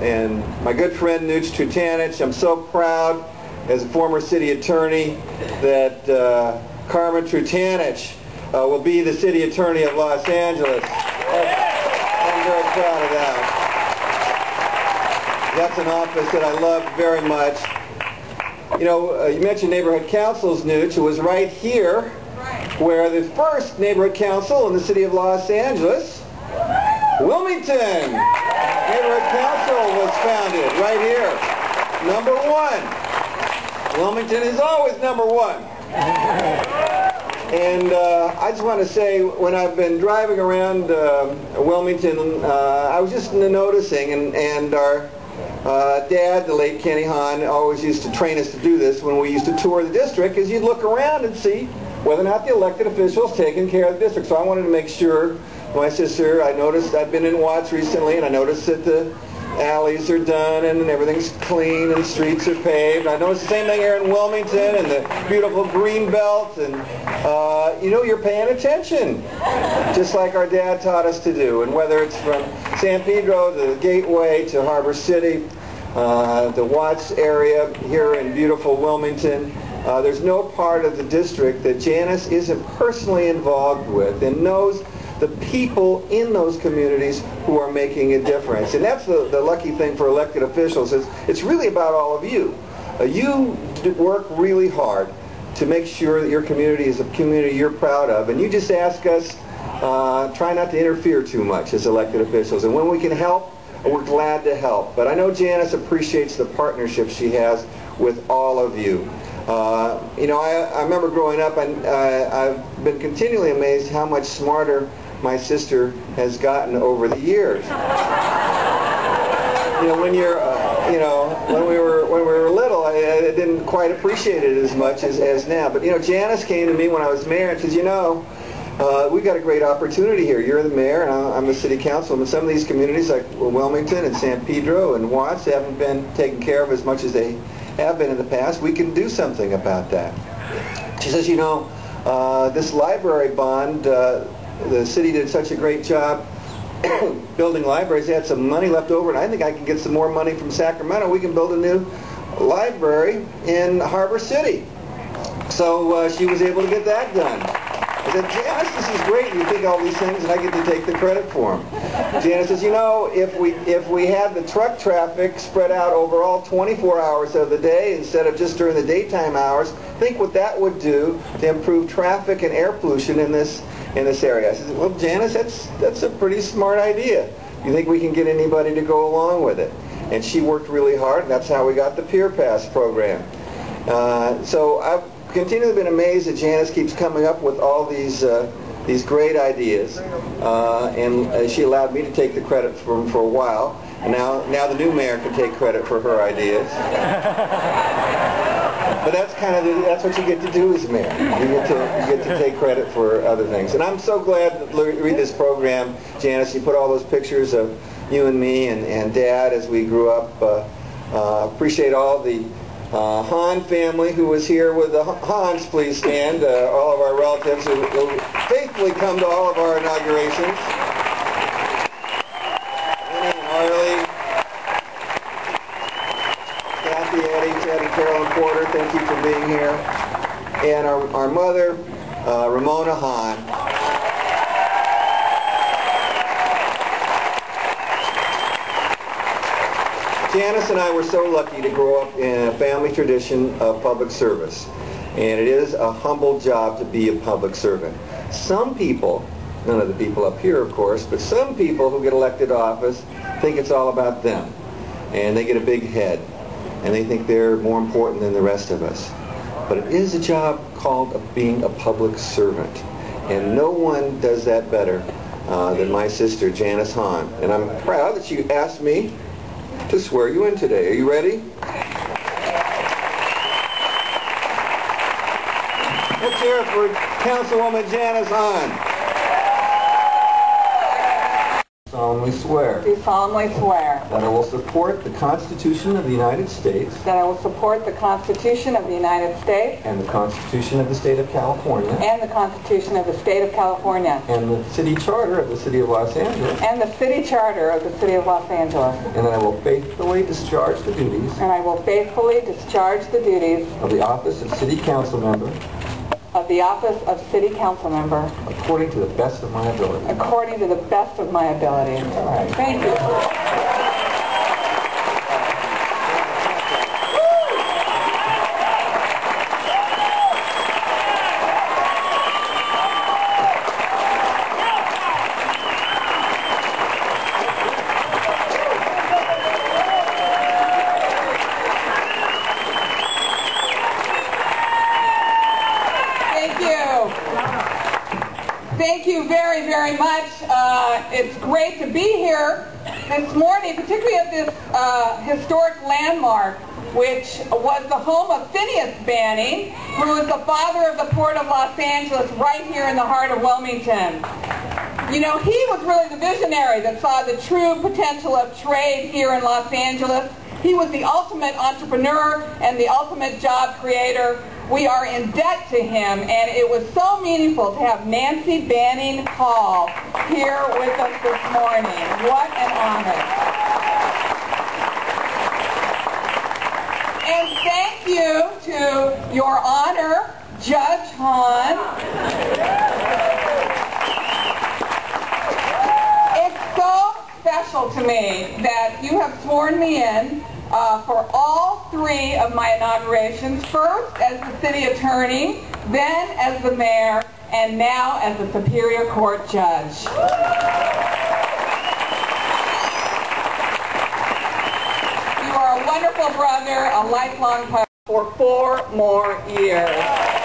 and my good friend Nuch Trutanich. I'm so proud as a former city attorney that Carmen Trutanich will be the city attorney of Los Angeles. I'm very proud of that. That's an office that I love very much. You know, you mentioned neighborhood councils, Nuch. It was right here where the first neighborhood council in the city of Los Angeles, Wilmington Neighborhood Council, was founded right here. Number one. Wilmington is always number one. And I just want to say, when I've been driving around Wilmington, I was just noticing, and our dad, the late Kenny Hahn, always used to train us to do this when we used to tour the district, is you'd look around and see whether or not the elected officials taking care of the district. So I wanted to make sure, my sister, I noticed, I've been in Watts recently, and I noticed that the alleys are done and everything's clean and streets are paved. I noticed the same thing here in Wilmington and the beautiful green belt, and you know, you're paying attention, just like our dad taught us to do. And whether it's from San Pedro to the Gateway to Harbor City, the Watts area here in beautiful Wilmington, there's no part of the district that Janice isn't personally involved with and knows the people in those communities who are making a difference. And that's the lucky thing for elected officials, is it's really about all of you. You work really hard to make sure that your community is a community you're proud of, and you just ask us, try not to interfere too much as elected officials. And when we can help, we're glad to help. But I know Janice appreciates the partnership she has with all of you. You know, I remember growing up, and I've been continually amazed how much smarter my sister has gotten over the years. You know, when you're, you know, when we were little, I didn't quite appreciate it as much as now. But you know, Janice came to me when I was mayor and says, you know, we've got a great opportunity here. You're the mayor, and I'm the city councilman. Some of these communities, like Wilmington and San Pedro and Watts, haven't been taken care of as much as they have been in the past. We can do something about that. She says, you know, this library bond, the city did such a great job building libraries. They had some money left over, and I think I can get some more money from Sacramento. We can build a new library in Harbor City. So she was able to get that done. I said, Janice, this is great. You think all these things, and I get to take the credit for them. Janice says, you know, if we had the truck traffic spread out over all 24 hours of the day instead of just during the daytime hours, think what that would do to improve traffic and air pollution in this area. I said, well, Janice, that's a pretty smart idea. You think we can get anybody to go along with it? And she worked really hard, and that's how we got the Peer Pass program. So I've continually been amazed that Janice keeps coming up with all these great ideas, and she allowed me to take the credit for them for a while. And now the new mayor can take credit for her ideas. But that's kind of that's what you get to do as mayor. You get to take credit for other things. And I'm so glad to read this program, Janice. You put all those pictures of you and me and Dad as we grew up. Appreciate all the Hahn family who was here with the Hahns. Please stand. All of our relatives who faithfully come to all of our inaugurations. Carolyn Porter, thank you for being here. And our mother, Ramona Hahn. Janice and I were so lucky to grow up in a family tradition of public service. And it is a humble job to be a public servant. Some people, none of the people up here of course, but some people who get elected to office think it's all about them. And they get a big head. And they think they're more important than the rest of us. But it is a job called being a public servant. And no one does that better than my sister, Janice Hahn. And I'm proud that she asked me to swear you in today. Are you ready? Let's hear it for Councilwoman Janice Hahn. solemnly swear do solemnly swear that I will support the Constitution of the United States that I will support the Constitution of the United States and the Constitution of the State of California and the Constitution of the State of California and the City Charter of the City of Los Angeles, and the City Charter of the City of Los Angeles, and that I will faithfully discharge the duties and I will faithfully discharge the duties of the office of City Council Member of the office of City Council Member according to the best of my ability. according to the best of my ability. All right. Thank you. Thank you very, very much. It's great to be here this morning, particularly at this historic landmark, which was the home of Phineas Banning, who was the father of the Port of Los Angeles, right here in the heart of Wilmington. You know, he was really the visionary that saw the true potential of trade here in Los Angeles. He was the ultimate entrepreneur and the ultimate job creator. We are in debt to him, and it was so meaningful to have Nancy Banning Hall here with us this morning. What an honor. And thank you to Your Honor, Judge Hahn. It's so special to me that you have sworn me in for all three of my inaugurations, first as the city attorney, then as the mayor, and now as the Superior Court judge. You are a wonderful brother, a lifelong partner for 4 more years.